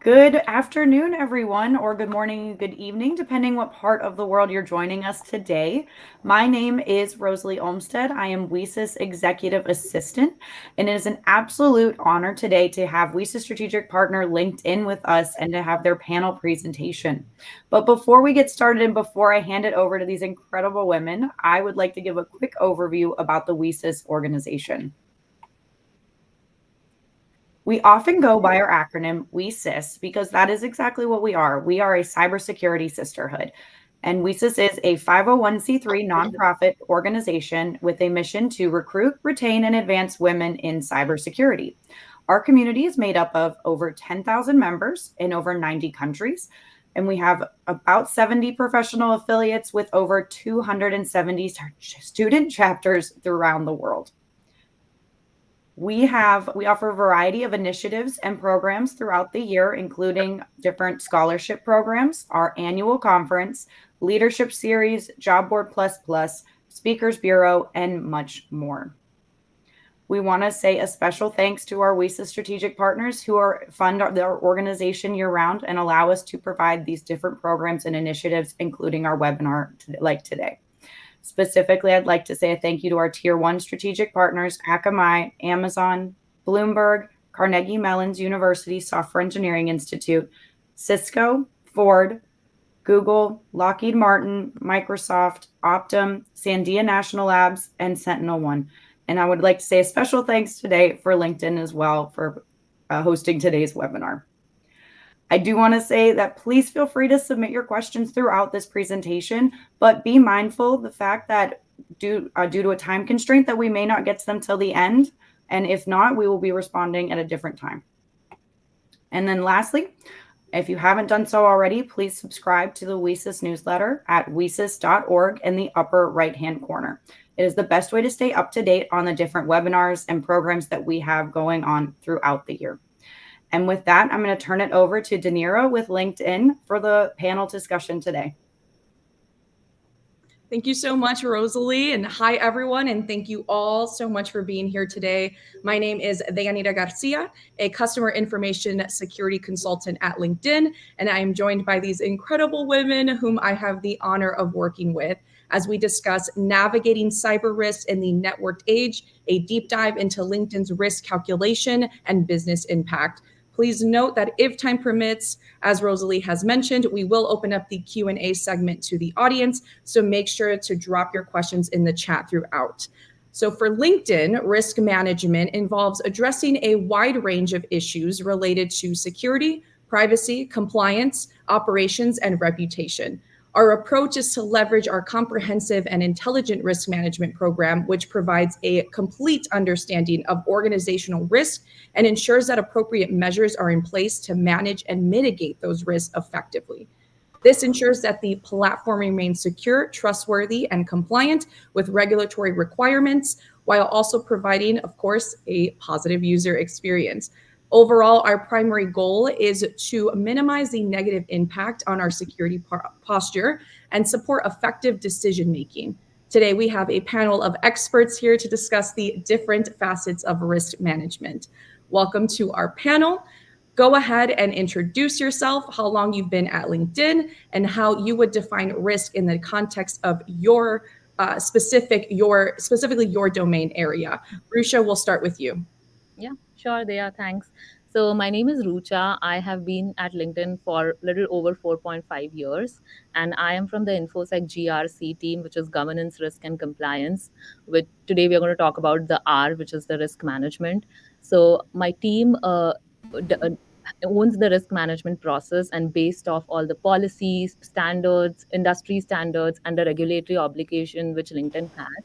Good afternoon, everyone, or good morning, good evening, depending what part of the world you're joining us today. My name is Rosalie Olmsted. I am WESIS Executive Assistant, and it is an absolute honor today to have WESIS Strategic Partner LinkedIn with us and to have their panel presentation. But before we get started and before I hand it over to these incredible women, I would like to give a quick overview about the WESIS organization. We often go by our acronym WESIS because that is exactly what we are. We are a cybersecurity sisterhood. And WESIS is a 501c3 nonprofit organization with a mission to recruit, retain, and advance women in cybersecurity. Our community is made up of over 10,000 members in over 90 countries. And we have about 70 professional affiliates with over 270 student chapters throughout the world. We offer a variety of initiatives and programs throughout the year, including different scholarship programs, our annual conference, leadership series, Job Board Plus Plus, Speakers Bureau, and much more. We want to say a special thanks to our WESIS strategic partners who fund their organization year round and allow us to provide these different programs and initiatives, including our webinar like today. Specifically, I'd like to say a thank you to our Tier 1 strategic partners, Akamai, Amazon, Bloomberg, Carnegie Mellon's University Software Engineering Institute, Cisco, Ford, Google, Lockheed Martin, Microsoft, Optum, Sandia National Labs, and SentinelOne. And I would like to say a special thanks today for LinkedIn as well for hosting today's webinar. I do want to say that please feel free to submit your questions throughout this presentation, but be mindful of the fact that due to a time constraint that we may not get to them till the end. And if not, we will be responding at a different time. And then lastly, if you haven't done so already, please subscribe to the WESIS newsletter at wesis.org in the upper right-hand corner. It is the best way to stay up to date on the different webinars and programs that we have going on throughout the year. And with that, I'm going to turn it over to Danira with LinkedIn for the panel discussion today. Thank you so much, Rosalie, and hi, everyone, and thank you all so much for being here today. My name is Deyanira Garcia, a customer information security consultant at LinkedIn, and I am joined by these incredible women whom I have the honor of working with as we discuss navigating cyber risks in the networked age, a deep dive into LinkedIn's risk calculation and business impact. Please note that if time permits, as Rosalie has mentioned, we will open up the Q&A segment to the audience, so make sure to drop your questions in the chat throughout. So for LinkedIn, risk management involves addressing a wide range of issues related to security, privacy, compliance, operations, and reputation. Our approach is to leverage our comprehensive and intelligent risk management program, which provides a complete understanding of organizational risk and ensures that appropriate measures are in place to manage and mitigate those risks effectively. This ensures that the platform remains secure, trustworthy, and compliant with regulatory requirements, while also providing, of course, a positive user experience. Overall, our primary goal is to minimize the negative impact on our security posture and support effective decision making. Today, we have a panel of experts here to discuss the different facets of risk management. Welcome to our panel. Go ahead and introduce yourself, how long you've been at LinkedIn, and how you would define risk in the context of your specifically your domain area. Rusha, we'll start with you. Yeah, sure, Dea, thanks. So my name is Rucha. I have been at LinkedIn for a little over 4.5 years, and I am from the InfoSec GRC team, which is governance, risk, and compliance. Which today we are going to talk about the R, which is the risk management. So my team d- uh, owns the risk management process, and based off all the policies, standards, industry standards, and the regulatory obligation which LinkedIn has,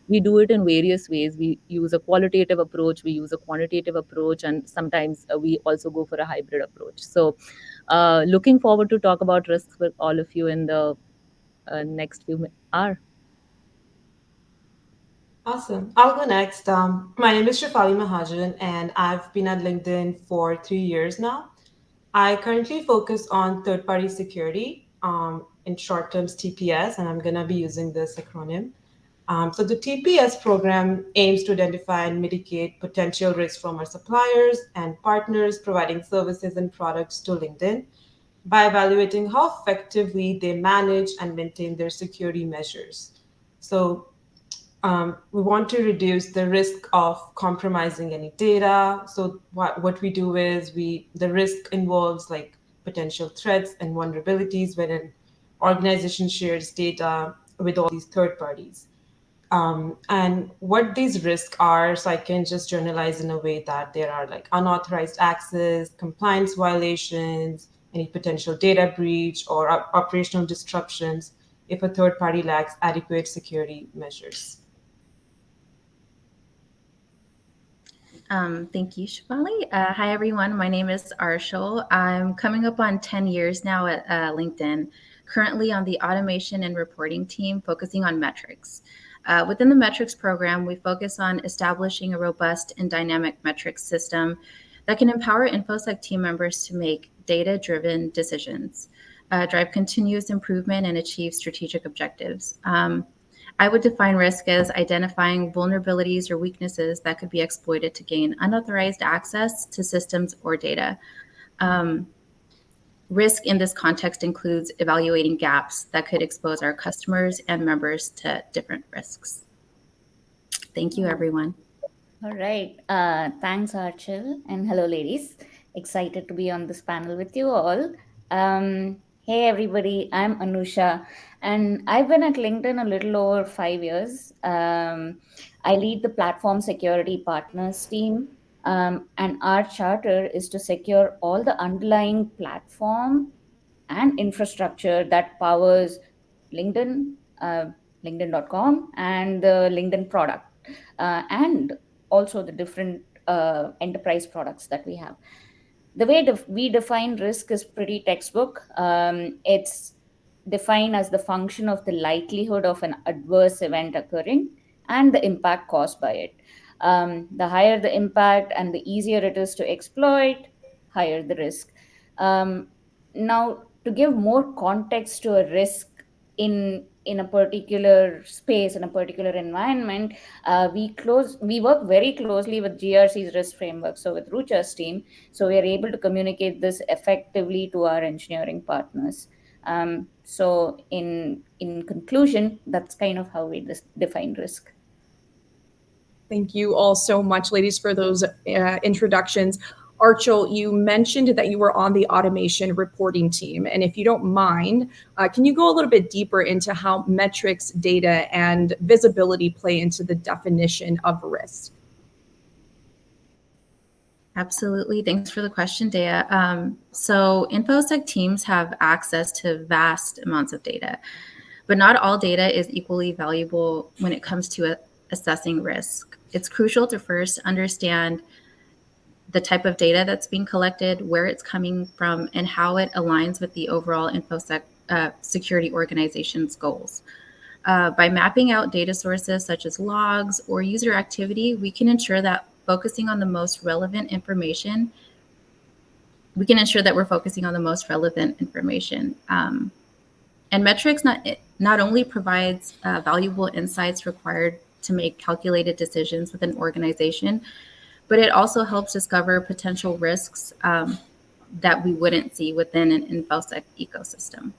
we do it in various ways. We use a qualitative approach, we use a quantitative approach, and sometimes we also go for a hybrid approach. So looking forward to talk about risks with all of you in the next few hours. Awesome. I'll go next. My name is Shafali Mahajan, and I've been at LinkedIn for 3 years now. I currently focus on third party security, in short terms TPS, and I'm going to be using this acronym. So the TPS program aims to identify and mitigate potential risks from our suppliers and partners providing services and products to LinkedIn by evaluating how effectively they manage and maintain their security measures. So we want to reduce the risk of compromising any data. So what we do is the risk involves like potential threats and vulnerabilities when an organization shares data with all these third parties. And what these risks are, so I can just generalize in a way that there are like unauthorized access, compliance violations, any potential data breach, or operational disruptions if a third party lacks adequate security measures. Thank you, Shivali. Hi, everyone. My name is Arshil. I'm coming up on 10 years now at LinkedIn, currently on the automation and reporting team, focusing on metrics. Within the metrics program, we focus on establishing a robust and dynamic metrics system that can empower InfoSec team members to make data-driven decisions, drive continuous improvement, and achieve strategic objectives. I would define risk as identifying vulnerabilities or weaknesses that could be exploited to gain unauthorized access to systems or data. Um, Risk in this context includes evaluating gaps that could expose our customers and members to different risks. Thank you, everyone. All right. Thanks, Archil. And hello, ladies. Excited to be on this panel with you all. Hey, everybody. I'm Anusha, and I've been at LinkedIn a little over 5 years. I lead the platform security partners team, and our charter is to secure all the underlying platform and infrastructure that powers LinkedIn, LinkedIn.com, and the LinkedIn product, and also the different enterprise products that we have. The way we define risk is pretty textbook. It's defined as the function of the likelihood of an adverse event occurring and the impact caused by it. The higher the impact and the easier it is to exploit, higher the risk. Now, to give more context to a risk in a particular space, in a particular environment, we work very closely with GRC's risk framework, so with Rucha's team, so we are able to communicate this effectively to our engineering partners. So in conclusion, that's kind of how we define risk. Thank you all so much, ladies, for those introductions. Archil, you mentioned that you were on the automation reporting team. And if you don't mind, can you go a little bit deeper into how metrics, data, and visibility play into the definition of risk? Absolutely. Thanks for the question, Dea. So InfoSec teams have access to vast amounts of data, but not all data is equally valuable when it comes to assessing risk. It's crucial to first understand the type of data that's being collected, where it's coming from, and how it aligns with the overall InfoSec security organization's goals. By mapping out data sources such as logs or user activity, we can ensure that focusing on the most relevant information, we're focusing on the most relevant information. And metrics not only provides valuable insights required to make calculated decisions with an organization, but it also helps discover potential risks that we wouldn't see within an InfoSec ecosystem.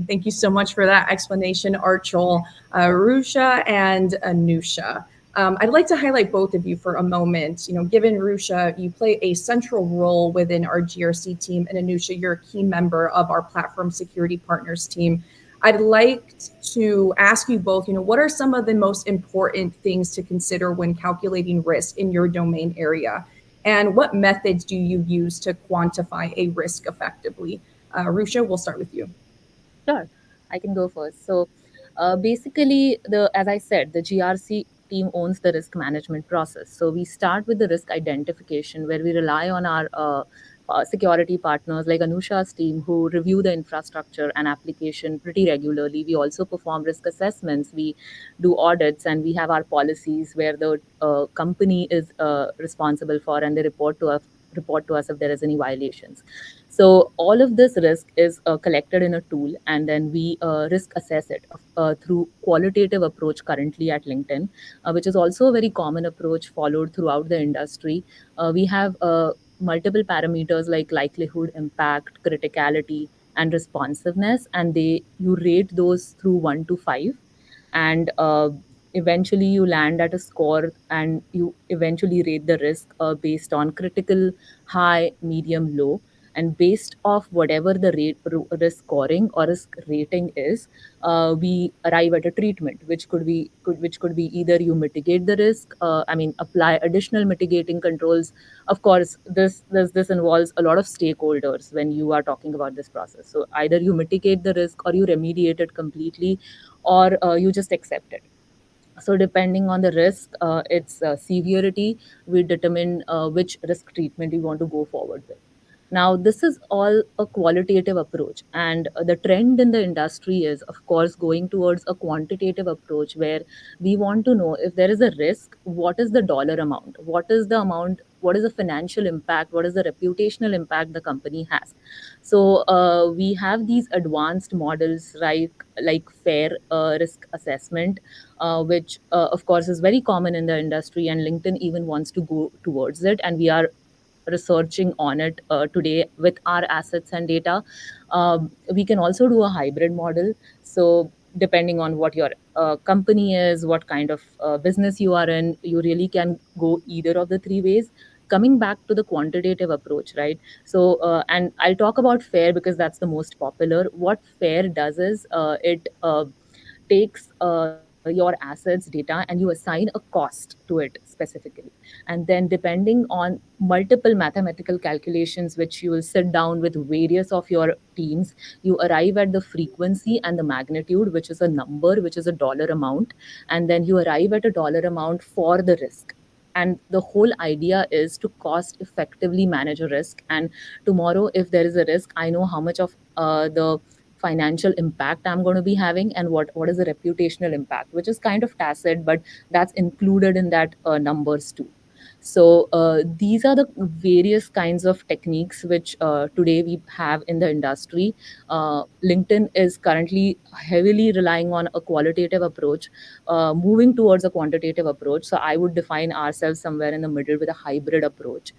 Thank you so much for that explanation, Archil, Rusha, and Anusha. I'd like to highlight both of you for a moment. Given Rusha, you play a central role within our GRC team, and Anusha, you're a key member of our platform security partners team. I'd like to ask you both, what are some of the most important things to consider when calculating risk in your domain area? And what methods do you use to quantify a risk effectively? Rusha, we'll start with you. Sure, I can go first. So basically, as I said, the GRC team owns the risk management process. So we start with the risk identification, where we rely on our security partners like Anusha's team, who review the infrastructure and application pretty regularly. We also perform risk assessments, we do audits, and we have our policies where the company is responsible for, and they report to report to us if there is any violations. So all of this risk is collected in a tool, and then we risk assess it through qualitative approach currently at LinkedIn, which is also a very common approach followed throughout the industry. We have multiple parameters like likelihood, impact, criticality, and responsiveness, and they you rate those through 1 to 5, and eventually you land at a score, and you eventually rate the risk based on critical, high, medium, low, and based off whatever the risk scoring or risk rating is, we arrive at a treatment, which could be either you mitigate the risk, I mean apply additional mitigating controls. Of course, this involves a lot of stakeholders when you are talking about this process. So either you mitigate the risk, or you remediate it completely, or you just accept it. So depending on the risk, its severity, we determine which risk treatment we want to go forward with. Now, this is all a qualitative approach, and the trend in the industry is, of course, going towards a quantitative approach where we want to know if there is a risk, what is the dollar amount, what is the amount, what is the financial impact, what is the reputational impact the company has. So we have these advanced models, like fair risk assessment, which of course is very common in the industry, and LinkedIn even wants to go towards it, and we are researching on it today with our assets and data. We can also do a hybrid model. So depending on what your company is, what kind of business you are in, you really can go either of the three ways. Coming back to the quantitative approach, right? So and I'll talk about fair because that's the most popular. What fair does is it takes your assets data, and you assign a cost to it specifically, and then depending on multiple mathematical calculations which you will sit down with various of your teams, you arrive at the frequency and the magnitude, which is a number, which is a dollar amount, and then you arrive at a dollar amount for the risk. And the whole idea is to cost effectively manage a risk, and tomorrow if there is a risk, I know how much of the financial impact I'm going to be having, and what is the reputational impact, which is kind of tacit, but that's included in that numbers too. So these are the various kinds of techniques which today we have in the industry. LinkedIn is currently heavily relying on a qualitative approach, moving towards a quantitative approach. So I would define ourselves somewhere in the middle with a hybrid approach.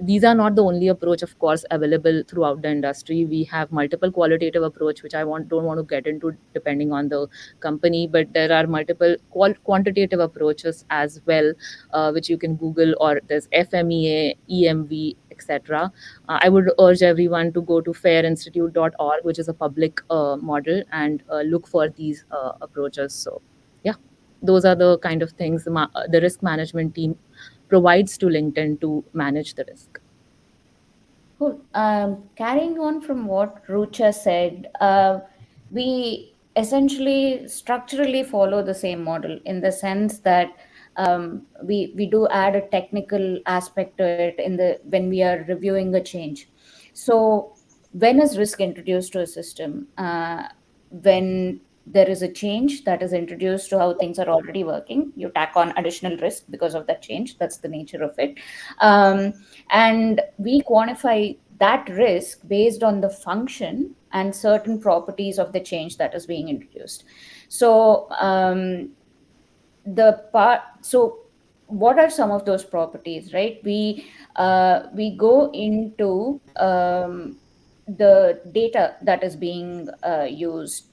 These are not the only approach, of course, available throughout the industry. We have multiple qualitative approach, which I don't want to get into depending on the company, but there are multiple quantitative approaches as well, which you can Google, or there's FMEA, EMV, etc. I would urge everyone to go to fairinstitute.org, which is a public model, and look for these approaches. So, yeah, those are the kind of things the risk management team provides to LinkedIn to manage the risk. Cool. Carrying on from what Rucha said, we essentially structurally follow the same model in the sense that we do add a technical aspect to it in the when we are reviewing a change. So when is risk introduced to a system? When there is a change that is introduced to how things are already working, you tack on additional risk because of that change. That's the nature of it. And we quantify that risk based on the function and certain properties of the change that is being introduced. So what are some of those properties, right? We go into the data that is being used.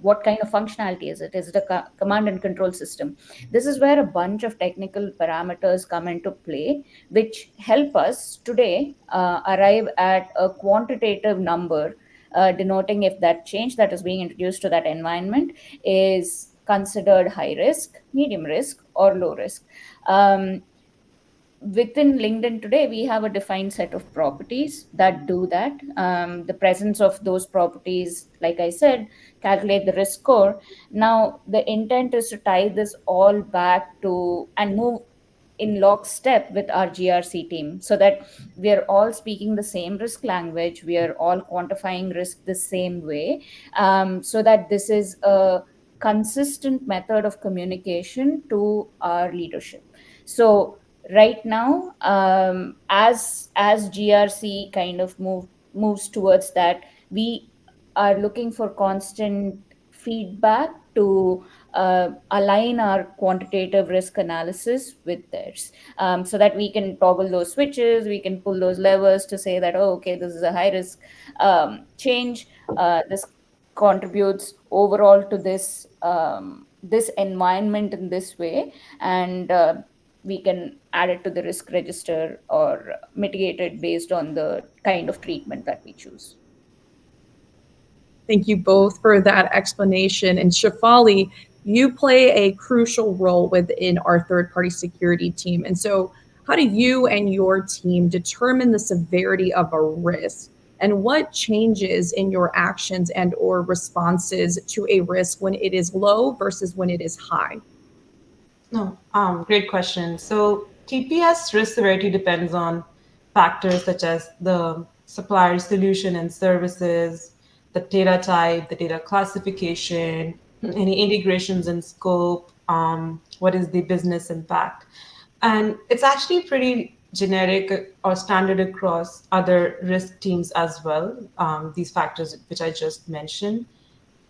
What kind of functionality is it? Is it a command and control system? This is where a bunch of technical parameters come into play, which help us today arrive at a quantitative number, denoting if that change that is being introduced to that environment is considered high risk, medium risk, or low risk. Within LinkedIn today, we have a defined set of properties that do that. The presence of those properties, like I said, calculate the risk score. Now, the intent is to tie this all back to and move in lockstep with our GRC team so that we are all speaking the same risk language, we are all quantifying risk the same way, so that this is a consistent method of communication to our leadership. So right now, as GRC kind of moves towards that, we are looking for constant feedback to align our quantitative risk analysis with theirs, so that we can toggle those switches, we can pull those levers to say that, oh, okay, this is a high risk change. This contributes overall to this environment in this way, and we can add it to the risk register or mitigate it based on the kind of treatment that we choose. Thank you both for that explanation. And Shafali, you play a crucial role within our third-party security team. And so how do you and your team determine the severity of a risk? And what changes in your actions and or responses to a risk when it is low versus when it is high? No, great question. So TPS risk severity depends on factors such as the supplier solution and services, the data type, the data classification, any integrations in scope, what is the business impact. And it's actually pretty generic or standard across other risk teams as well, these factors which I just mentioned.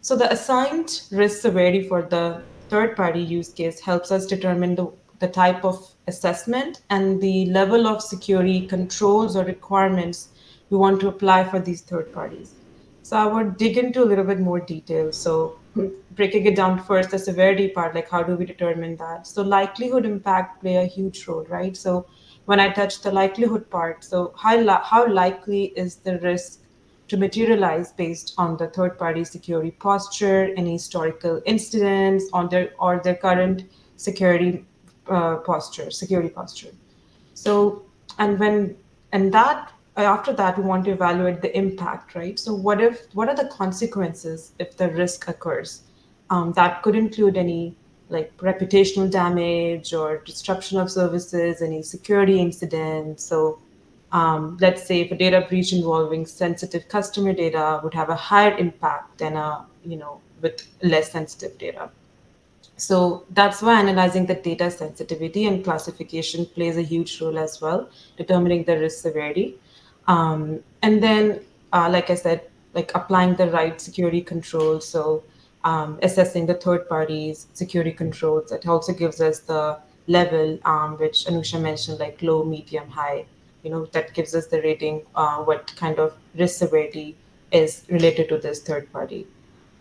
So the assigned risk severity for the third party use case helps us determine the type of assessment and the level of security controls or requirements we want to apply for these third parties. So I would dig into a little bit more detail. So breaking it down first, the severity part, like how do we determine that? So likelihood impact play a huge role, right? So when I touch the likelihood part, so how likely is the risk to materialize based on the third party security posture, any historical incidents on their or their current security posture. So, and when and that after that, we want to evaluate the impact, right? So, what are the consequences if the risk occurs? That could include any like reputational damage or disruption of services, any security incidents. So, let's say if a data breach involving sensitive customer data would have a higher impact than a with less sensitive data. So that's why analyzing the data sensitivity and classification plays a huge role as well, determining the risk severity. And then, like I said, like applying the right security controls. So assessing the third parties security controls. That also gives us the level, which Anusha mentioned, like low, medium, high. That gives us the rating, what kind of risk severity is related to this third party.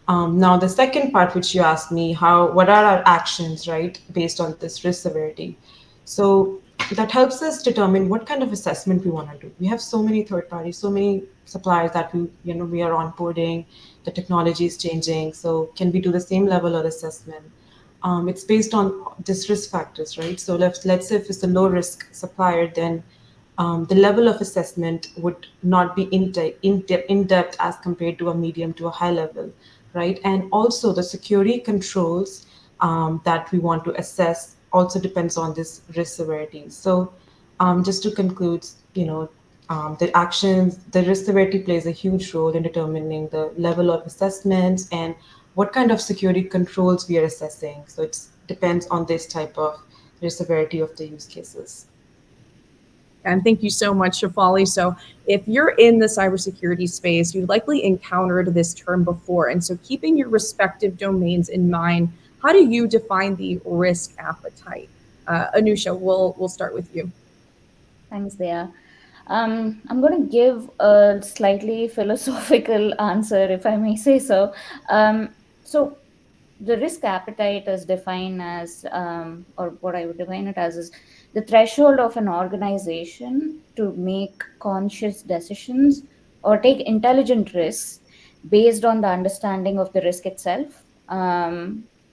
Now, the second part, which you asked me, what are our actions, right, based on this risk severity? So that helps us determine what kind of assessment we want to do. We have so many third parties, so many suppliers that we are onboarding. The technology is changing. So can we do the same level of assessment? It's based on this risk factors, right? So let's say if it's a low risk supplier, then the level of assessment would not be in depth as compared to a medium to a high level, right? And also the security controls that we want to assess also depends on this risk severity. So just to conclude, the risk severity plays a huge role in determining the level of assessments and what kind of security controls we are assessing. So it depends on this type of risk severity of the use cases. And thank you so much, Shafali. So if you're in the cybersecurity space, you likely encountered this term before. And so keeping your respective domains in mind, how do you define the risk appetite? Anusha, we'll start with you. Thanks, Dea. I'm going to give a slightly philosophical answer, if I may say so. So, the risk appetite is defined as, or what I would define it as, is the threshold of an organization to make conscious decisions or take intelligent risks based on the understanding of the risk itself,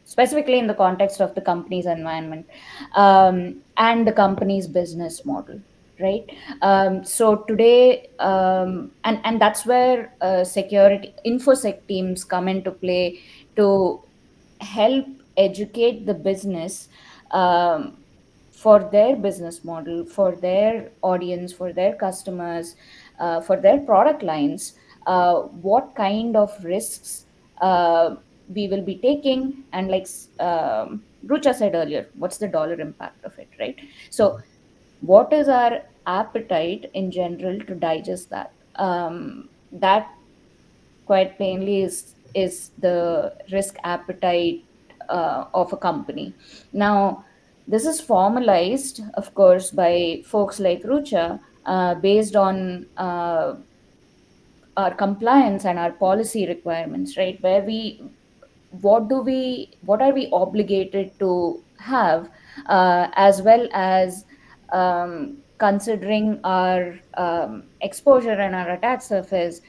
specifically in the context of the company's environment, and the company's business model. Right. So today, and that's where security infosec teams come into play to help educate the business, for their business model, for their audience, for their customers, for their product lines, what kind of risks we will be taking, and like Rucha said earlier, what's the dollar impact of it, right? So what is our appetite in general to digest that? That quite plainly is the risk appetite of a company. Now, this is formalized, of course, by folks like Rucha, based on our compliance and our policy requirements, right? Where we what are we obligated to have, as well as considering our exposure and our attack surface,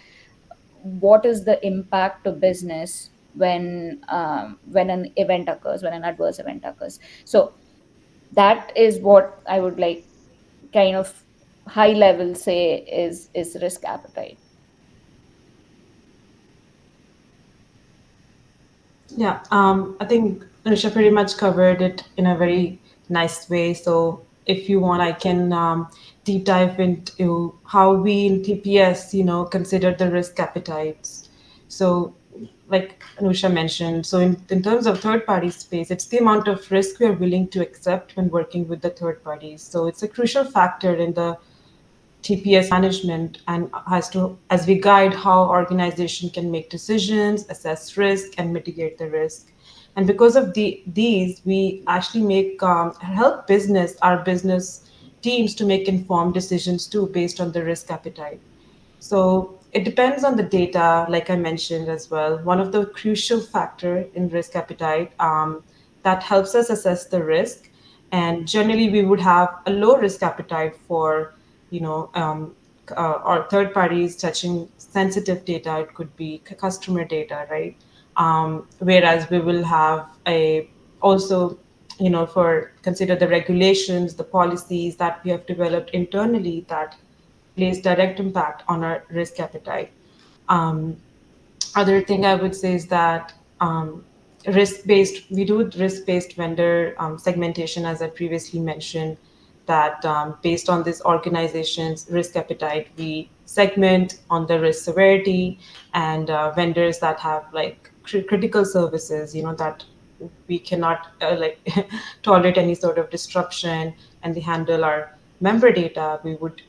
what is the impact to business when an event occurs, when an adverse event occurs. So that is what I would like, kind of high level, say is risk appetite. Yeah, I think Risha pretty much covered it in a very nice way. So if you want, I can deep dive into how we in TPS, consider the risk appetites. So, like Anusha mentioned, so in terms of third party space, it's the amount of risk we are willing to accept when working with the third parties. So it's a crucial factor in the TPS management and has to as we guide how organization can make decisions, assess risk, and mitigate the risk. And because of these, we actually make help our business teams to make informed decisions too based on the risk appetite. So it depends on the data, like I mentioned as well. One of the crucial factor in risk appetite that helps us assess the risk, and generally we would have a low risk appetite for, or third parties touching sensitive data. It could be customer data, right? Whereas we will have a also, for consider the regulations, the policies that we have developed internally that plays direct impact on our risk appetite. Um, Other thing I would say is that we do risk-based vendor segmentation, as I previously mentioned, that based on this organization's risk appetite, we segment on the risk severity and vendors that have like critical services, that we cannot tolerate any sort of disruption and they handle our member data, we would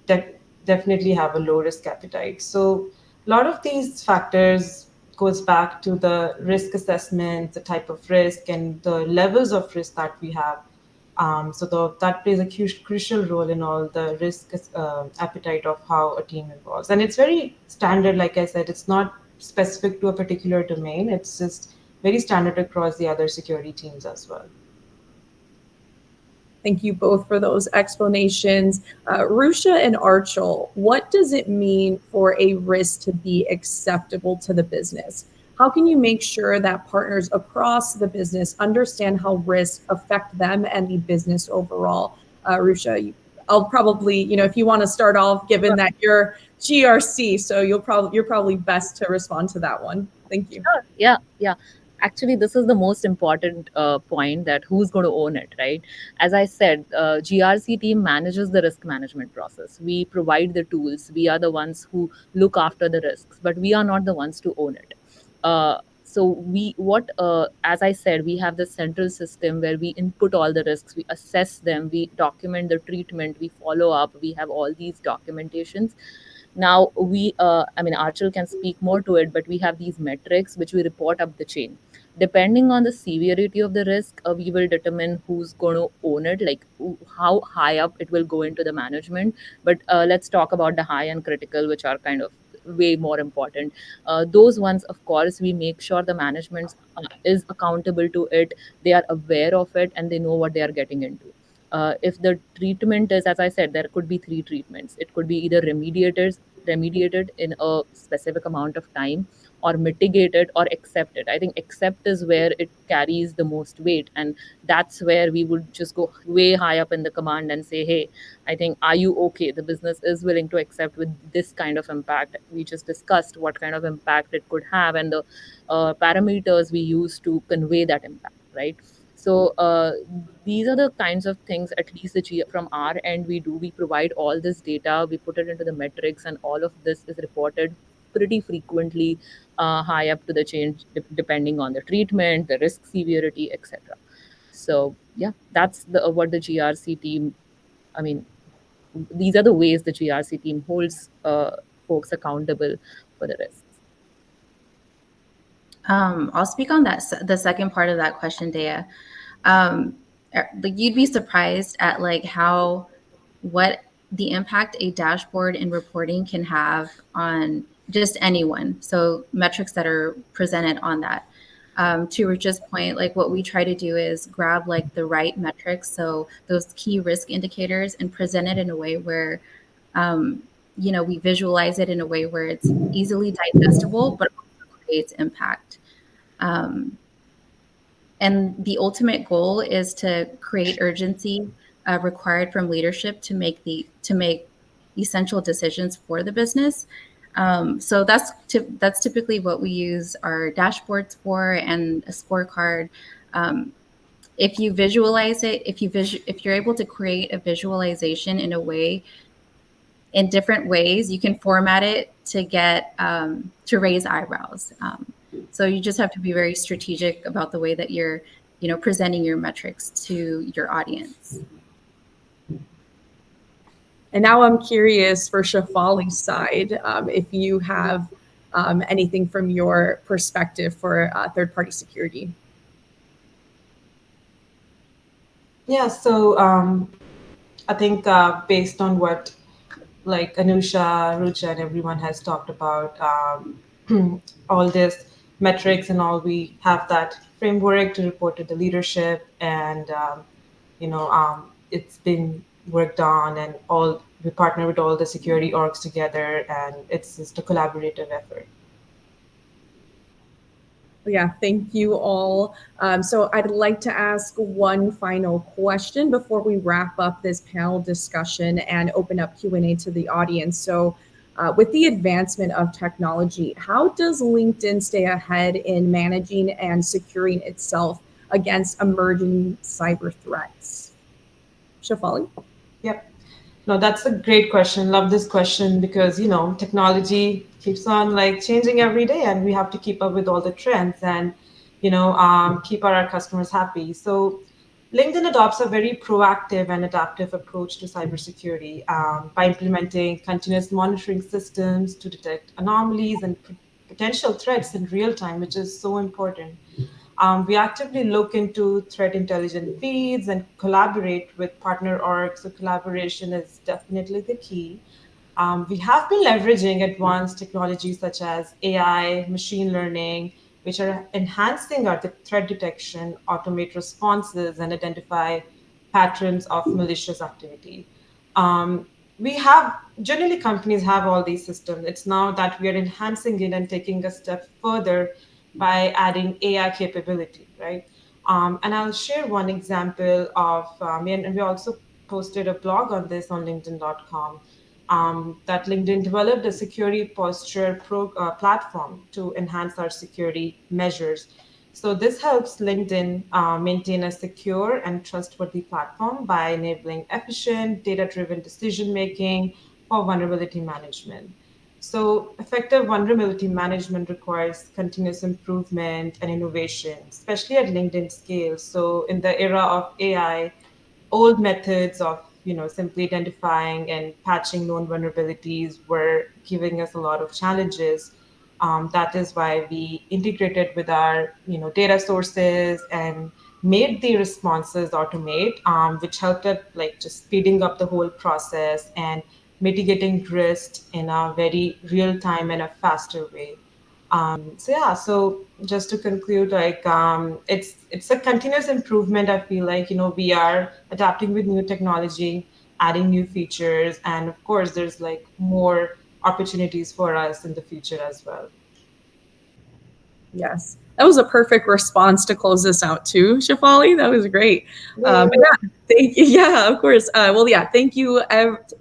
de- definitely have a low risk appetite. So a lot of these factors goes back to the risk assessment, the type of risk, and the levels of risk that we have. That plays a crucial role in all the risk appetite of how a team evolves. And it's very standard, like I said, it's not specific to a particular domain. It's just very standard across the other security teams as well. Thank you both for those explanations. Rusha and Archel, what does it mean for a risk to be acceptable to the business? How can you make sure that partners across the business understand how risks affect them and the business overall? Rusha, I'll probably, if you want to start off, given that you're GRC, so you're probably best to respond to that one. Thank you. Sure. Yeah. Actually, this is the most important point, that who's going to own it, right? As I said, GRC team manages the risk management process. We provide the tools. We are the ones who look after the risks, but we are not the ones to own it. As I said, we have the central system where we input all the risks, we assess them, we document the treatment, we follow up, we have all these documentations. Now Archel can speak more to it, but we have these metrics which we report up the chain. Depending on the severity of the risk, we will determine who's going to own it, like how high up it will go into the management. But let's talk about the high and critical, which are kind of way more important. Those ones, of course, we make sure the management is accountable to it, they are aware of it, and they know what they are getting into. If the treatment is, as I said, there could be three treatments. It could be either remediated in a specific amount of time, or mitigated, or accepted. I think accept is where it carries the most weight, and that's where we would just go way high up in the command and say, hey, I think, are you okay? The business is willing to accept with this kind of impact. We just discussed what kind of impact it could have, and the parameters we use to convey that impact, right? So these are the kinds of things, at least from our end, we provide all this data, we put it into the metrics, and all of this is reported pretty frequently, high up to the chain, depending on the treatment, the risk severity, etc. So yeah, that's what the GRC team I mean, these are the ways the GRC team holds folks accountable for the risks. I'll speak on that, the second part of that question, Dea. Like you'd be surprised at like what the impact a dashboard and reporting can have on just anyone. So metrics that are presented on that. To Rich's point, like what we try to do is grab like the right metrics, so those key risk indicators, and present it in a way where, we visualize it in a way where it's easily digestible, but also creates impact. And the ultimate goal is to create urgency required from leadership to make essential decisions for the business. So that's typically what we use our dashboards for, and a scorecard. If you visualize it, if you're able to create a visualization in different ways, you can format it to get to raise eyebrows. So you just have to be very strategic about the way that you're, presenting your metrics to your audience. And now I'm curious for Shefali's side, if you have anything from your perspective for third-party security. Yeah, so I think based on what like Anusha, Rucha, and everyone has talked about, all this metrics and all, we have that framework to report to the leadership, and it's been worked on, and we partner with all the security orgs together, and it's just a collaborative effort. Yeah, thank you all. So I'd like to ask one final question before we wrap up this panel discussion and open up Q&A to the audience. So with the advancement of technology, how does LinkedIn stay ahead in managing and securing itself against emerging cyber threats? Shefali? Yep. No, that's a great question. Love this question because, technology keeps on like changing every day, and we have to keep up with all the trends and, keep our customers happy. So LinkedIn adopts a very proactive and adaptive approach to cybersecurity by implementing continuous monitoring systems to detect anomalies and potential threats in real time, which is so important. We actively look into threat intelligence feeds and collaborate with partner orgs. So collaboration is definitely the key. We have been leveraging advanced technologies such as AI, machine learning, which are enhancing our threat detection, automate responses, and identify patterns of malicious activity. Generally companies have all these systems. It's now that we are enhancing it and taking a step further by adding AI capability, right? And I'll share one example of, and we also posted a blog on this on LinkedIn.com, that LinkedIn developed a security posture platform to enhance our security measures. So this helps LinkedIn maintain a secure and trustworthy platform by enabling efficient, data-driven decision-making for vulnerability management. So effective vulnerability management requires continuous improvement and innovation, especially at LinkedIn scale. So in the era of AI, old methods of simply identifying and patching known vulnerabilities were giving us a lot of challenges. That is why we integrated with our data sources and made the responses automate, which helped us like just speeding up the whole process and mitigating risk in a very real time and a faster way. So just to conclude, like it's a continuous improvement. I feel like we are adapting with new technology, adding new features, and of course there's like more opportunities for us in the future as well. Yes, that was a perfect response to close this out too, Shefali. That was great. But yeah, thank you. Yeah, of course. Thank you.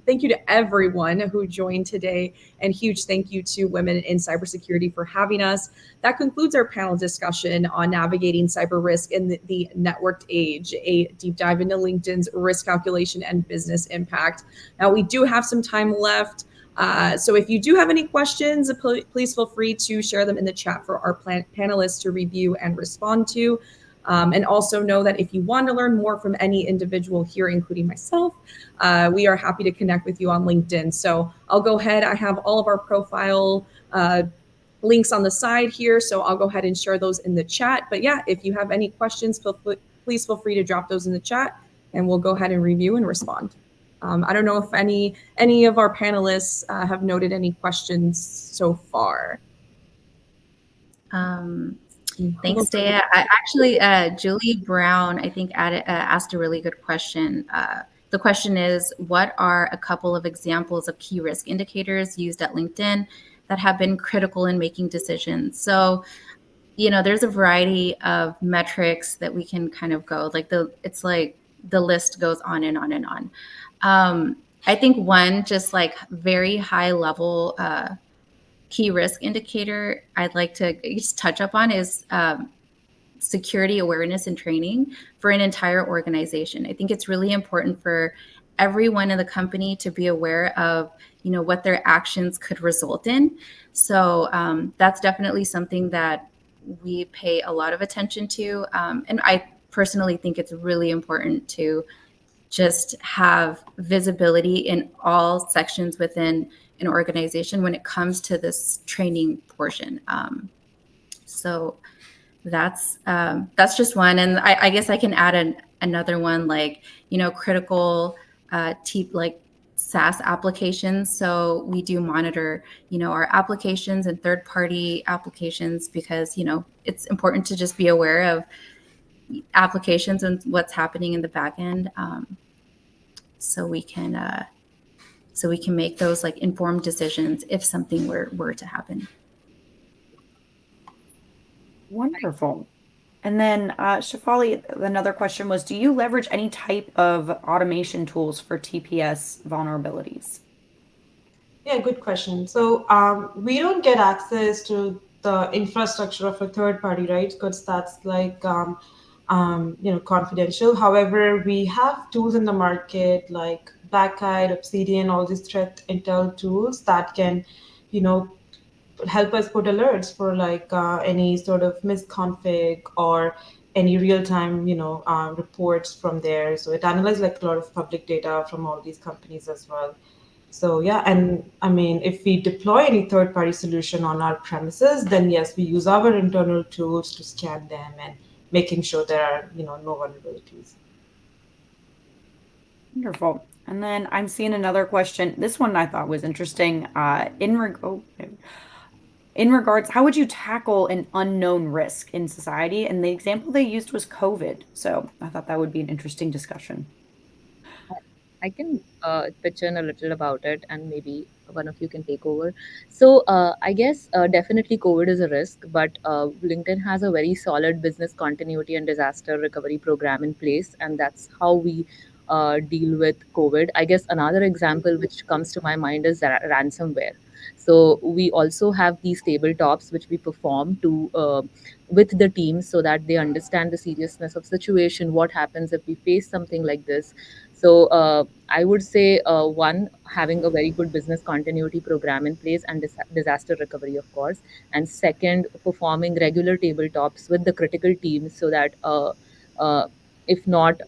Thank you to everyone who joined today, and huge thank you to Women in Cybersecurity for having us. That concludes our panel discussion on navigating cyber risk in the networked age, a deep dive into LinkedIn's risk calculation and business impact. Now, we do have some time left. So if you do have any questions, please feel free to share them in the chat for our panelists to review and respond to. And also know that if you want to learn more from any individual here, including myself, we are happy to connect with you on LinkedIn. So I'll go ahead. I have all of our profile links on the side here. So I'll go ahead and share those in the chat. But yeah, if you have any questions, please feel free to drop those in the chat and we'll go ahead and review and respond. I don't know if any of our panelists have noted any questions so far. Thanks, Dea. Julie Brown, I think, asked a really good question. The question is, what are a couple of examples of key risk indicators used at LinkedIn that have been critical in making decisions? So, there's a variety of metrics that we can kind of go, it's like the list goes on and on and on. I think one just like very high level key risk indicator I'd like to just touch up on is security awareness and training for an entire organization. I think it's really important for everyone in the company to be aware of, what their actions could result in. So that's definitely something that we pay a lot of attention to. And I personally think it's really important to just have visibility in all sections within an organization when it comes to this training portion. So that's just one. And I guess I can add another one, like, critical like SaaS applications. So we do monitor, our applications and third-party applications because, it's important to just be aware of applications and what's happening in the back end. So we can make those like informed decisions if something were to happen. Wonderful. And then Shefali, another question was, do you leverage any type of automation tools for TPS vulnerabilities? Yeah, good question. So we don't get access to the infrastructure of a third party, right? Because that's like confidential. However, we have tools in the market like Blackeye, Obsidian, all these threat intel tools that can, help us put alerts for like any sort of misconfig or any real-time, reports from there. So it analyzes like a lot of public data from all these companies as well. So yeah, and I mean, if we deploy any third-party solution on our premises, then yes, we use our internal tools to scan them and making sure there are, no vulnerabilities. Wonderful. And then I'm seeing another question. This one I thought was interesting. In regards, how would you tackle an unknown risk in society? And the example they used was COVID. So I thought that would be an interesting discussion. I can pitch in a little about it, and maybe one of you can take over. So I guess definitely COVID is a risk, but LinkedIn has a very solid business continuity and disaster recovery program in place, and that's how we deal with COVID. I guess another example which comes to my mind is ransomware. So we also have these tabletops which we perform to with the team so that they understand the seriousness of situation, what happens if we face something like this. So I would say one, having a very good business continuity program in place and disaster recovery, of course. And second, performing regular tabletops with the critical teams so that if not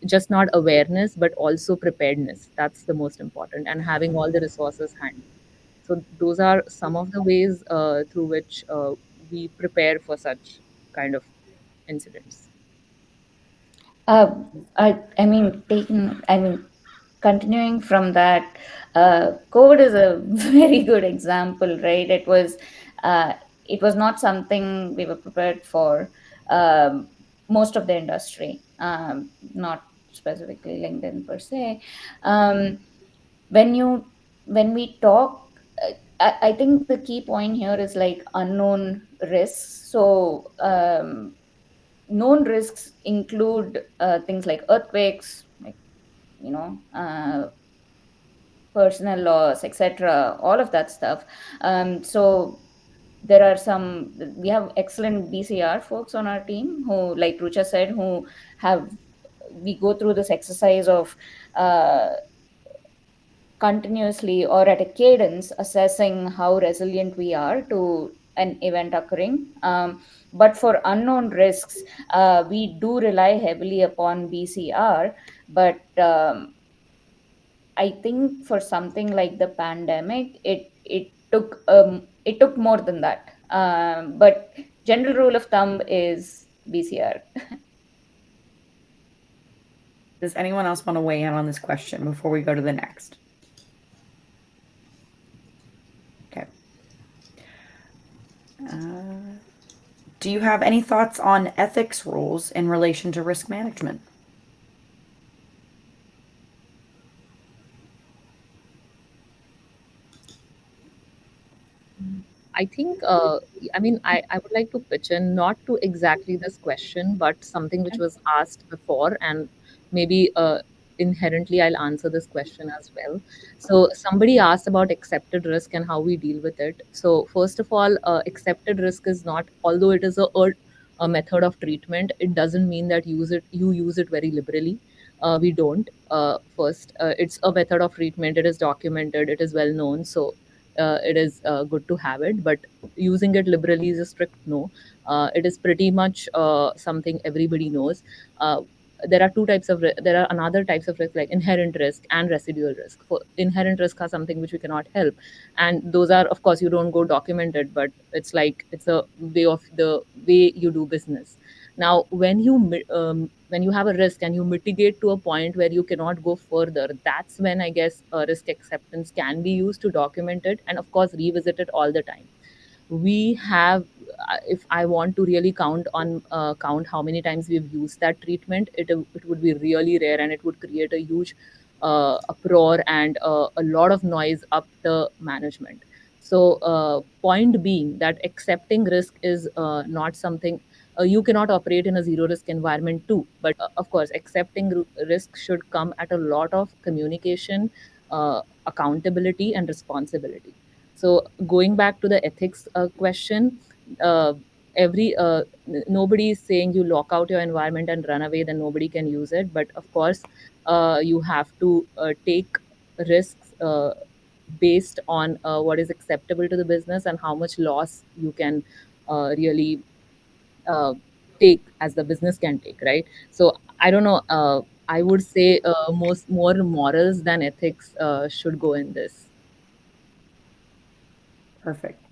just not awareness, but also preparedness. That's the most important, and having all the resources handy. So those are some of the ways through which we prepare for such kind of incidents. Continuing from that, COVID is a very good example, right? It was not something we were prepared for. Most of the industry, not specifically LinkedIn per se. When we talk, I think the key point here is like unknown risks. So known risks include things like earthquakes, like personal loss, etc. All of that stuff. So there are we have excellent BCR folks on our team who, like Rucha said, we go through this exercise of continuously or at a cadence assessing how resilient we are to an event occurring. But for unknown risks, we do rely heavily upon BCR. But I think for something like the pandemic, it took more than that. But general rule of thumb is BCR. Does anyone else want to weigh in on this question before we go to the next? Okay. Do you have any thoughts on ethics rules in relation to risk management? I think, I would like to pitch in not to exactly this question, but something which was asked before, and maybe inherently I'll answer this question as well. So, somebody asked about accepted risk and how we deal with it. So, first of all, accepted risk is not, although it is a method of treatment, it doesn't mean that you use it very liberally. We don't. First, it's a method of treatment. It is documented. It is well known. So it is good to have it, but using it liberally is a strict no. It is pretty much something everybody knows. There are there are another types of risk, like inherent risk and residual risk. For inherent risk are something which we cannot help, and those are, of course, you don't go documented, but it's like it's a way of the way you do business. Now, when you have a risk and you mitigate to a point where you cannot go further, that's when I guess risk acceptance can be used to document it, and of course revisit it all the time. We have, if I want to really count how many times we've used that treatment, it would be really rare, and it would create a huge uproar and a lot of noise up the management. So, point being that accepting risk is not something, you cannot operate in a zero risk environment too. But of course, accepting risk should come at a lot of communication, accountability, and responsibility. So, going back to the ethics question, uh, nobody is saying you lock out your environment and run away, then nobody can use it. But of course, you have to take risks based on what is acceptable to the business and how much loss you can really uh, take, as the business can take, right? So I don't know. I would say most more morals than ethics should go in this. Perfect.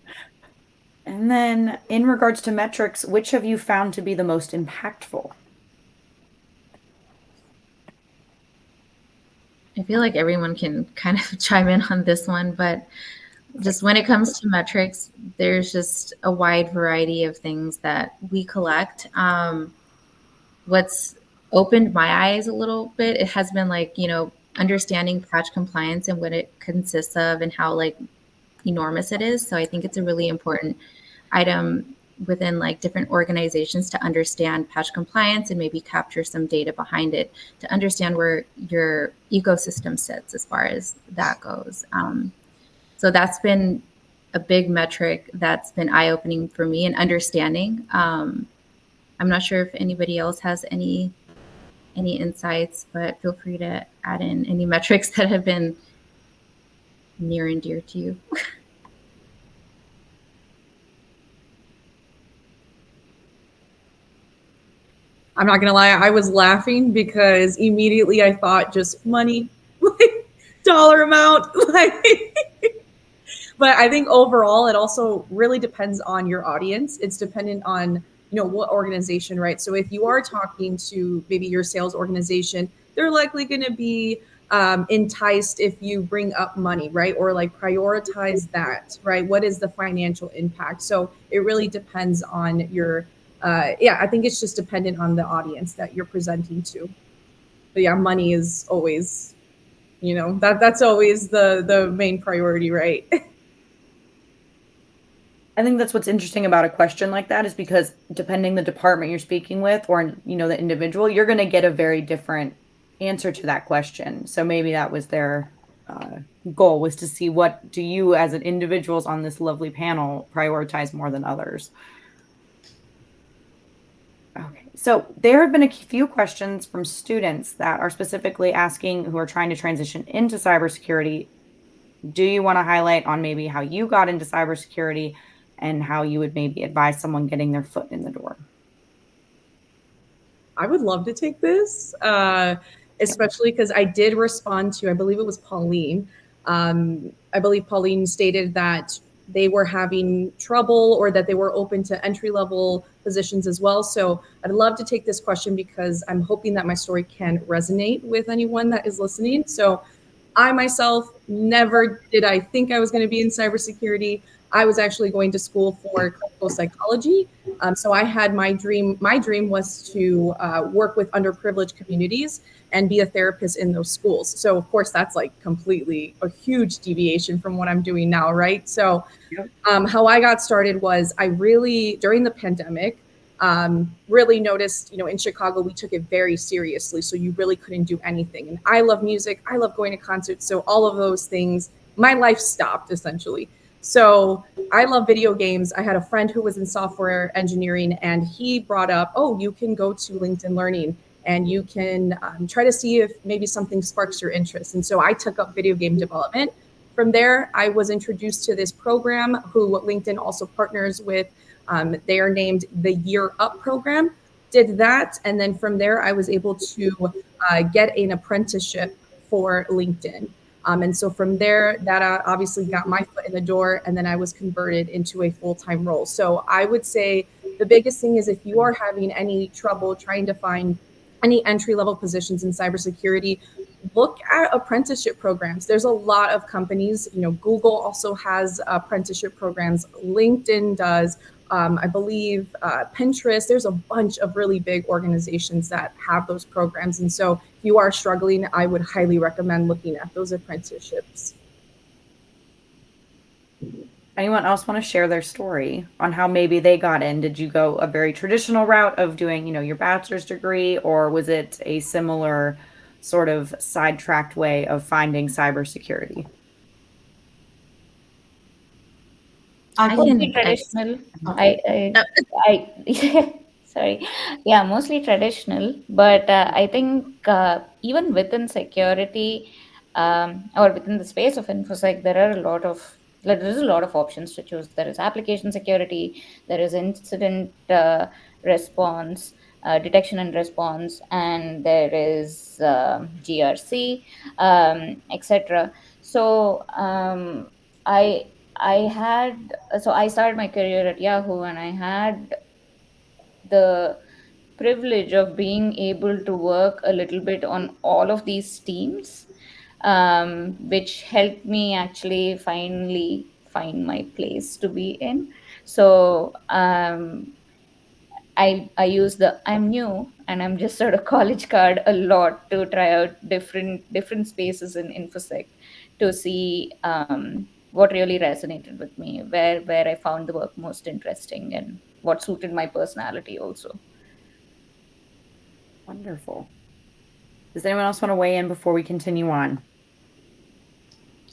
And then in regards to metrics, which have you found to be the most impactful? I feel like everyone can kind of chime in on this one, but just when it comes to metrics, there's just a wide variety of things that we collect. What's opened my eyes a little bit, it has been like, understanding patch compliance and what it consists of and how like enormous it is. So I think it's a really important item within like different organizations to understand patch compliance and maybe capture some data behind it to understand where your ecosystem sits as far as that goes. So that's been a big metric that's been eye-opening for me and understanding. I'm not sure if anybody else has any insights, but feel free to add in any metrics that have been near and dear to you. I'm not gonna lie, I was laughing because immediately I thought just money, like dollar amount, like. But I think overall, it also really depends on your audience. It's dependent on what organization, right? So if you are talking to maybe your sales organization, they're likely going to be enticed if you bring up money, right? Or like prioritize that, right? What is the financial impact? So it really depends on your, I think it's just dependent on the audience that you're presenting to. But yeah, money is always, that's always the main priority, right? I think that's what's interesting about a question like that is because depending the department you're speaking with or the individual, you're going to get a very different answer to that question. So maybe that was their goal, was to see what do you as an individuals on this lovely panel prioritize more than others. Okay, so there have been a few questions from students that are specifically asking who are trying to transition into cybersecurity. Do you want to highlight on maybe how you got into cybersecurity and how you would maybe advise someone getting their foot in the door. I would love to take this, especially because I did respond to, I believe it was Pauline. I believe Pauline stated that they were having trouble or that they were open to entry level positions as well. So I'd love to take this question because I'm hoping that my story can resonate with anyone that is listening. So I myself never did I think I was going to be in cybersecurity. I was actually going to school for clinical psychology. So I had my dream. My dream was to work with underprivileged communities and be a therapist in those schools. So of course, that's like completely a huge deviation from what I'm doing now, right? So how I got started was I really, during the pandemic, really noticed, in Chicago, we took it very seriously. So you really couldn't do anything. And I love music. I love going to concerts. So all of those things, my life stopped essentially. So I love video games. I had a friend who was in software engineering and he brought up, oh, you can go to LinkedIn Learning and you can try to see if maybe something sparks your interest. And so I took up video game development. From there, I was introduced to this program who LinkedIn also partners with. They are named the Year Up program. Did that. And then from there, I was able to get an apprenticeship for LinkedIn. And so from there, that obviously got my foot in the door. And then I was converted into a full-time role. So I would say the biggest thing is if you are having any trouble trying to find any entry-level positions in cybersecurity, look at apprenticeship programs. There's a lot of companies, Google also has apprenticeship programs. LinkedIn does. I believe Pinterest, there's a bunch of really big organizations that have those programs. And so if you are struggling, I would highly recommend looking at those apprenticeships. Anyone else want to share their story on how maybe they got in? Did you go a very traditional route of doing, your bachelor's degree, or was it a similar sort of sidetracked way of finding cybersecurity? Mostly traditional. Sorry. Yeah, mostly traditional. But I think even within security or within the space of InfoSec, there's a lot of options to choose. There is application security, there is incident response, detection and response, and there is GRC, etc. So I started my career at Yahoo, and I had the privilege of being able to work a little bit on all of these teams, which helped me actually finally find my place to be in. So I use the I'm new and I'm just sort of college card a lot to try out different spaces in InfoSec to see what really resonated with me, where I found the work most interesting, and what suited my personality also. Wonderful. Does anyone else want to weigh in before we continue on?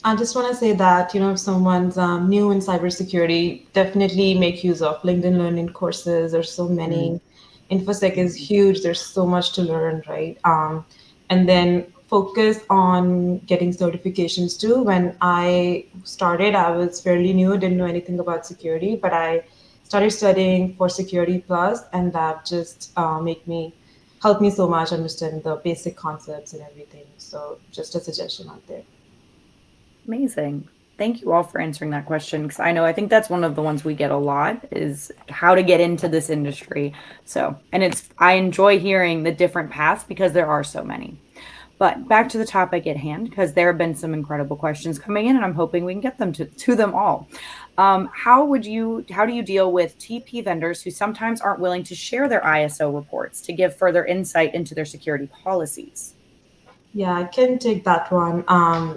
I just want to say that, if someone's new in cybersecurity, definitely make use of LinkedIn Learning courses. There's so many. InfoSec is huge. There's so much to learn, right? And then focus on getting certifications too. When I started, I was fairly new, didn't know anything about security, but I started studying for Security Plus, and that just helped me so much understand the basic concepts and everything. So just a suggestion out there. Amazing. Thank you all for answering that question, because I think that's one of the ones we get a lot, is how to get into this industry. So, and I enjoy hearing the different paths because there are so many. But back to the topic at hand, because there have been some incredible questions coming in, and I'm hoping we can get them to them all. How do you deal with TP vendors who sometimes aren't willing to share their ISO reports to give further insight into their security policies? Yeah, I can take that one.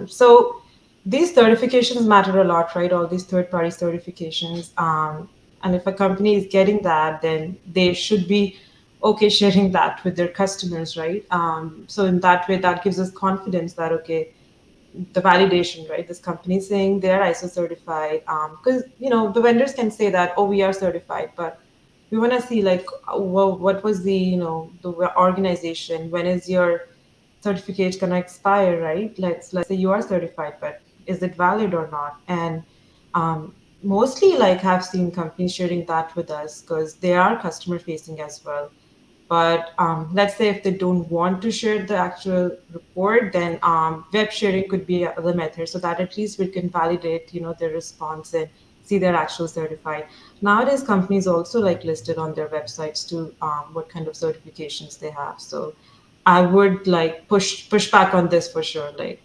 So these certifications matter a lot, right? All these third-party certifications. And if a company is getting that, then they should be okay sharing that with their customers, right? So in that way, that gives us confidence that, okay, the validation, right? This company is saying they're ISO certified. Because, the vendors can say that, oh, we are certified, but we want to see like, what was the organization, when is your certificate going to expire, right? Let's say you are certified, but is it valid or not? And mostly like have seen companies sharing that with us because they are customer facing as well. But let's say if they don't want to share the actual report, then web sharing could be another method, so that at least we can validate, their response and see their actual certified. Nowadays, companies also like listed on their websites to what kind of certifications they have. So I would like push back on this for sure. Like,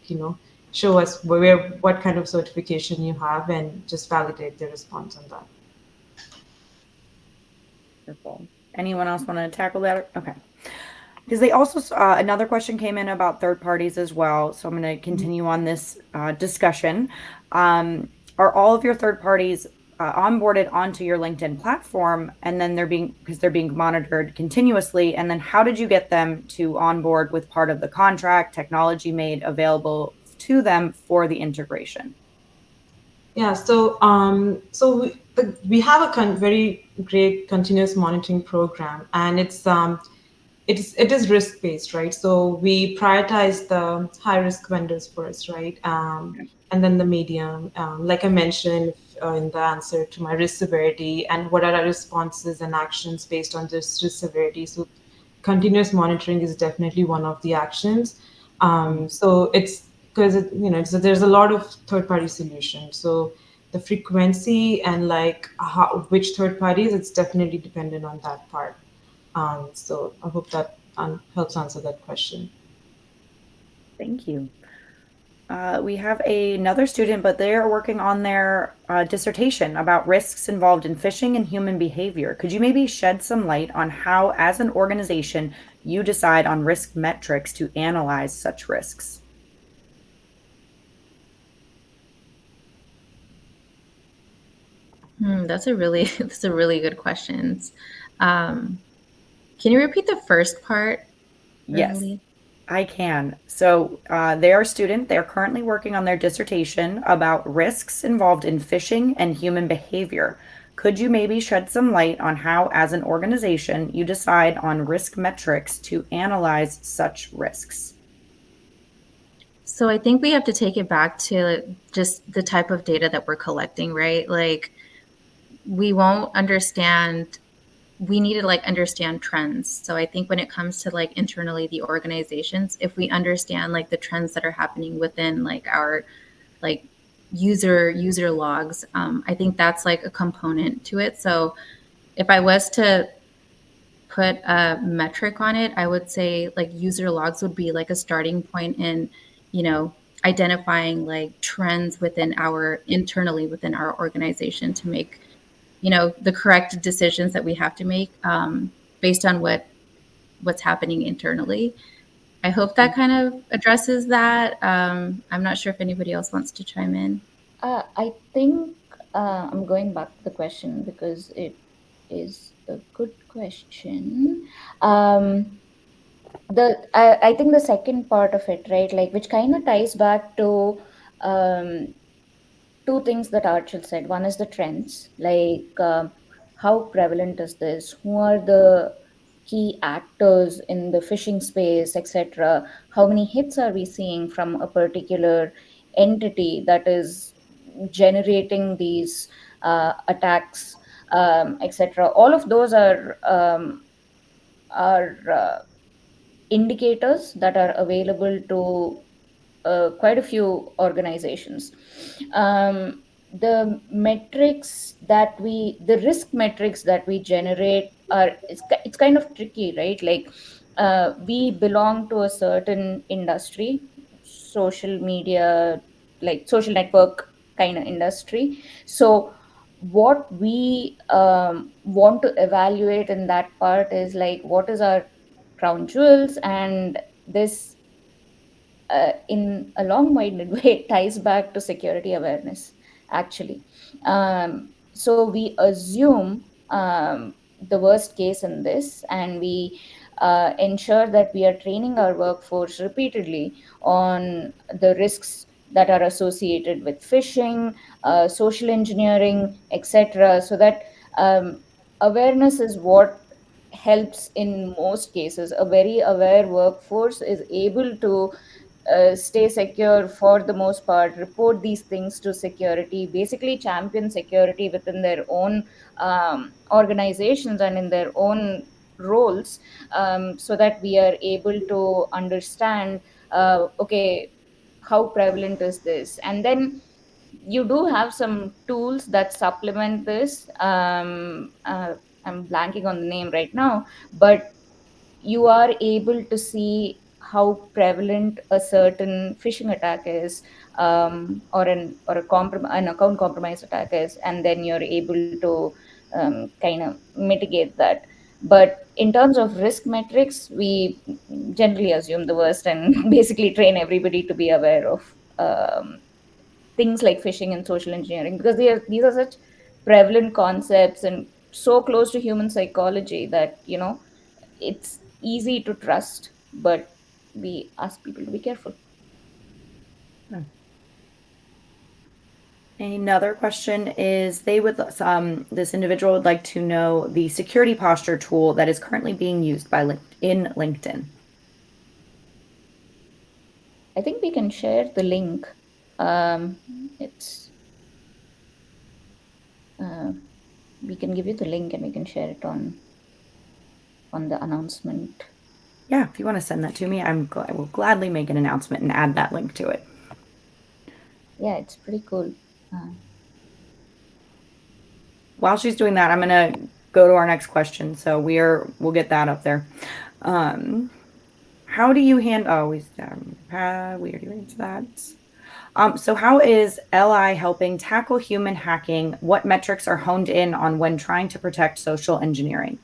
show us what kind of certification you have and just validate the response on that. Wonderful. Anyone else want to tackle that? Okay. Because they also, another question came in about third parties as well. So I'm going to continue on this discussion. Are all of your third parties onboarded onto your LinkedIn platform, and then because they're being monitored continuously? And then how did you get them to onboard with part of the contract, technology made available to them for the integration? Yeah, we have a very great continuous monitoring program, and it is risk based, right? So we prioritize the high risk vendors first, right? And then the medium, like I mentioned in the answer to my risk severity, and what are our responses and actions based on this risk severity. So continuous monitoring is definitely one of the actions. So it's because there's a lot of third party solutions. So the frequency and like which third parties, it's definitely dependent on that part. So I hope that helps answer that question. Thank you. We have another student, but they are working on their dissertation about risks involved in phishing and human behavior. Could you maybe shed some light on how, as an organization, you decide on risk metrics to analyze such risks? That's a really that's a really good question. Can you repeat the first part? Yes, Rosalie? I can. So they are a student. They're currently working on their dissertation about risks involved in phishing and human behavior. Could you maybe shed some light on how, as an organization, you decide on risk metrics to analyze such risks? So I think we have to take it back to just the type of data that we're collecting, right? Like we won't understand we need to like understand trends. So I think when it comes to like internally the organizations, if we understand like the trends that are happening within like our like user logs, I think that's like a component to it. So if I was to put a metric on it, I would say like user logs would be like a starting point in, identifying like trends within our internally within our organization to make, the correct decisions that we have to make based on what's happening internally. I hope that kind of addresses that. I'm not sure if anybody else wants to chime in. I think I'm going back to the question because it is a good question. Um, I think the second part of it, right, like which kind of ties back to um, two things that Archil said. One is the trends, like how prevalent is this? Who are the key actors in the phishing space, etc.? How many hits are we seeing from a particular entity that is generating these attacks, etc.? All of those are indicators that are available to quite a few organizations. The risk metrics that we generate it's kind of tricky, right? Like we belong to a certain industry, social media, like social network kind of industry. So what we want to evaluate in that part is like what is our crown jewels, and this in a long-winded way ties back to security awareness actually. So we assume the worst case in this, and we ensure that we are training our workforce repeatedly on the risks that are associated with phishing, social engineering, etc., so that awareness is what helps in most cases. A very aware workforce is able to stay secure for the most part, report these things to security, basically champion security within their own organizations and in their own roles, so that we are able to understand, okay, how prevalent is this? And then you do have some tools that supplement this. I'm blanking on the name right now, but you are able to see how prevalent a certain phishing attack is, an account compromise attack is, and then you're able to kind of mitigate that. But in terms of risk metrics, we generally assume the worst and basically train everybody to be aware of things like phishing and social engineering, because these are such prevalent concepts and so close to human psychology that it's easy to trust, but we ask people to be careful. Another question is this individual would like to know the security posture tool that is currently being used in LinkedIn. I think we can share the link. It's we can give you the link and we can share it on the announcement. Yeah, if you want to send that to me, I will gladly make an announcement and add that link to it. Yeah, it's pretty cool. While she's doing that, I'm gonna go to our next question. So we'll get that up there. How do you handle? Oh, we already answered that. So how is LI helping tackle human hacking? What metrics are honed in on when trying to protect social engineering?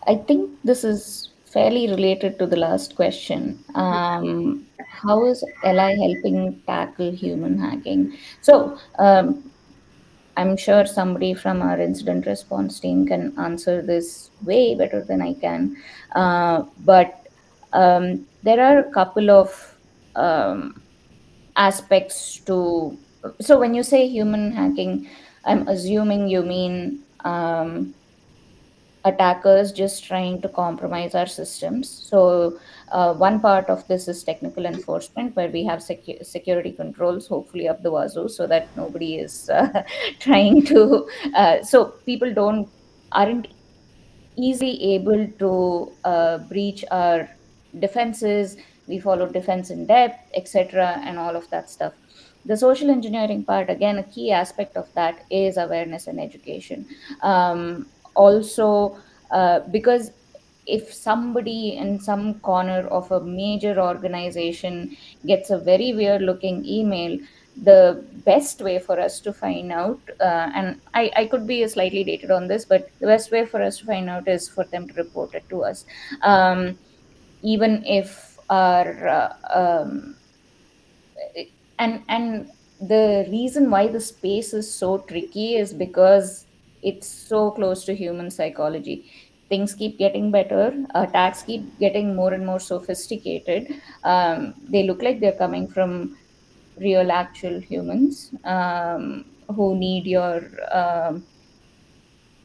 I think this is fairly related to the last question. How is LI helping tackle human hacking? So, I'm sure somebody from our incident response team can answer this way better than I can. But there are a couple of aspects to. So, when you say human hacking, I'm assuming you mean attackers just trying to compromise our systems. So, one part of this is technical enforcement, where we have security controls, hopefully up the wazoo, so that nobody is trying to. So people aren't easily able to breach our defenses. We follow defense in depth, etc., and all of that stuff. The social engineering part, again, a key aspect of that is awareness and education. Also, because if somebody in some corner of a major organization gets a very weird looking email, the best way for us to find out, and I could be slightly dated on this, but the best way for us to find out is for them to report it to us. Even if our and the reason why the space is so tricky is because it's so close to human psychology. Things keep getting better, attacks keep getting more and more sophisticated. They look like they're coming from real actual humans, who need your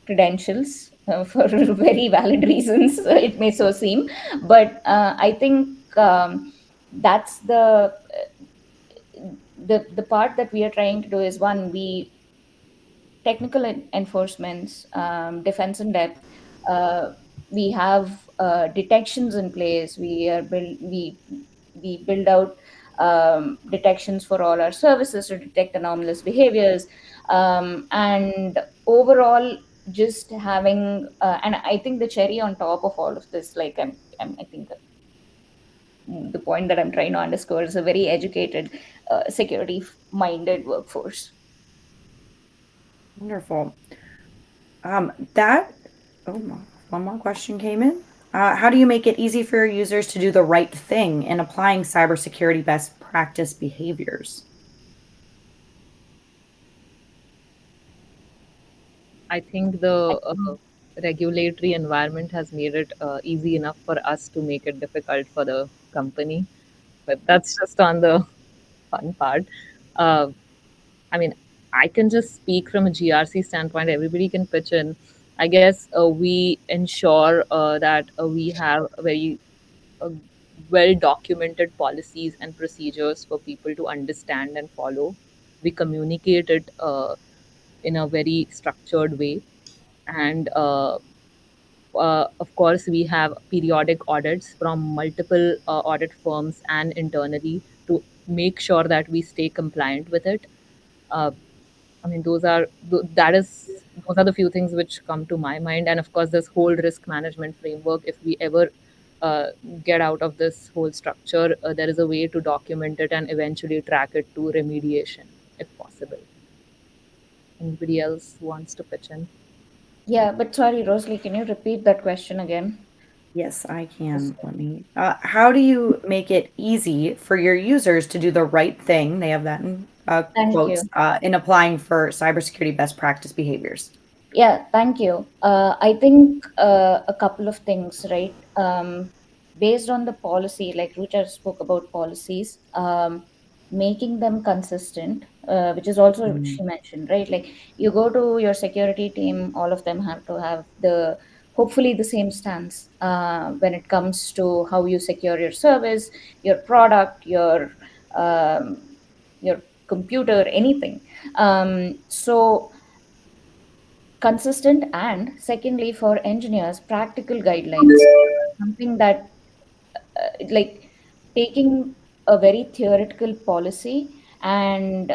credentials for very valid reasons, it may so seem. But I think that's the part that we are trying to do is, one, we technical enforcements, defense in depth. We have detections in place. We build out detections for all our services to detect anomalous behaviors, and overall, just having and I think the cherry on top of all of this, like I think the point that I'm trying to underscore is a very educated, security minded workforce. Wonderful. One more question came in. How do you make it easy for your users to do the right thing in applying cybersecurity best practice behaviors? I think the regulatory environment has made it easy enough for us to make it difficult for the company. But that's just on the fun part. Uh, I mean, I can just speak from a GRC standpoint. Everybody can pitch in. I guess we ensure that we have very uh, well documented policies and procedures for people to understand and follow. We communicate it in a very structured way. And of course, we have periodic audits from multiple audit firms and internally to make sure that we stay compliant with it. Uh, I mean, those are the few things which come to my mind. And of course, this whole risk management framework, if we ever uh, get out of this whole structure, there is a way to document it and eventually track it to remediation if possible. Anybody else wants to pitch in? Yeah, but sorry, Rosalie, can you repeat that question again? Yes, I can. Let me. How do you make it easy for your users to do the right thing? They have that in Thank quotes you. in applying for cybersecurity best practice behaviors. Yeah, thank you. I think a couple of things, right? Based on the policy, like Rucha spoke about policies, making them consistent, which is also what Mm. she mentioned, right? Like you go to your security team, all of them have to have hopefully the same stance when it comes to how you secure your service, your product, um, your computer, anything. So consistent, and secondly for engineers practical guidelines, something that like taking a very theoretical policy, and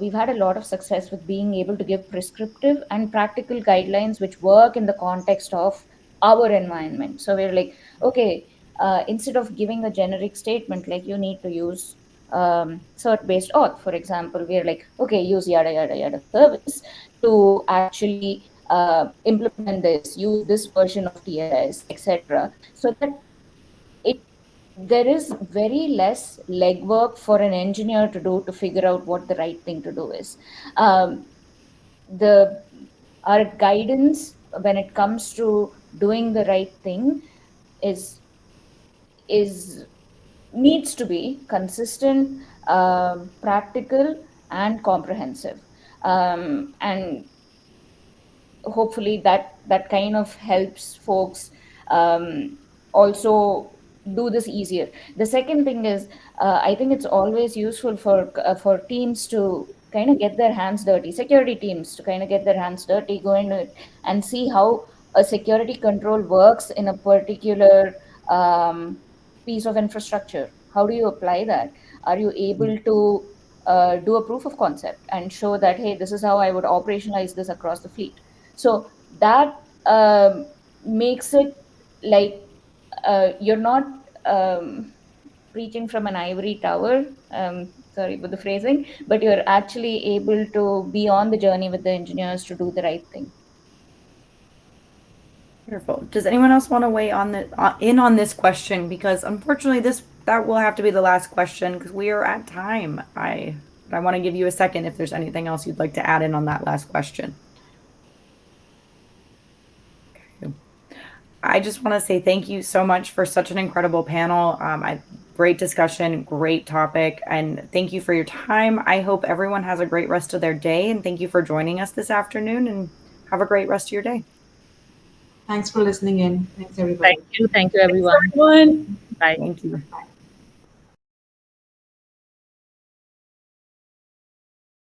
we've had a lot of success with being able to give prescriptive and practical guidelines which work in the context of our environment. So we're like, okay, instead of giving a generic statement like you need to use cert based auth, for example, we're like, okay, use yada yada yada service to actually implement this, use this version of TLS, etc., so that it there is very less legwork for an engineer to do to figure out what the right thing to do is. Um, the Our guidance when it comes to doing the right thing is is needs to be consistent, practical, and comprehensive. And hopefully that kind of helps folks also do this easier. The second thing is, I think it's always useful for teams to kind of get their hands dirty, security teams to kind of get their hands dirty, go into it and see how a security control works in a particular um, piece of infrastructure. How do you apply that? Are you able to do a proof of concept and show that, hey, this is how I would operationalize this across the fleet? So that makes it like you're not preaching from an ivory tower. Sorry for the phrasing, but you're actually able to be on the journey with the engineers to do the right thing. Wonderful. Does anyone else want to weigh on in on this question? Because unfortunately, that will have to be the last question because we are at time. I want to give you a second if there's anything else you'd like to add in on that last question. Okay. I just want to say thank you so much for such an incredible panel. Great discussion, great topic, and thank you for your time. I hope everyone has a great rest of their day, and thank you for joining us this afternoon, and have a great rest of your day. Thanks for listening in. Thanks, everybody. Thank you, everyone. Everyone. Bye. Thank you. Bye.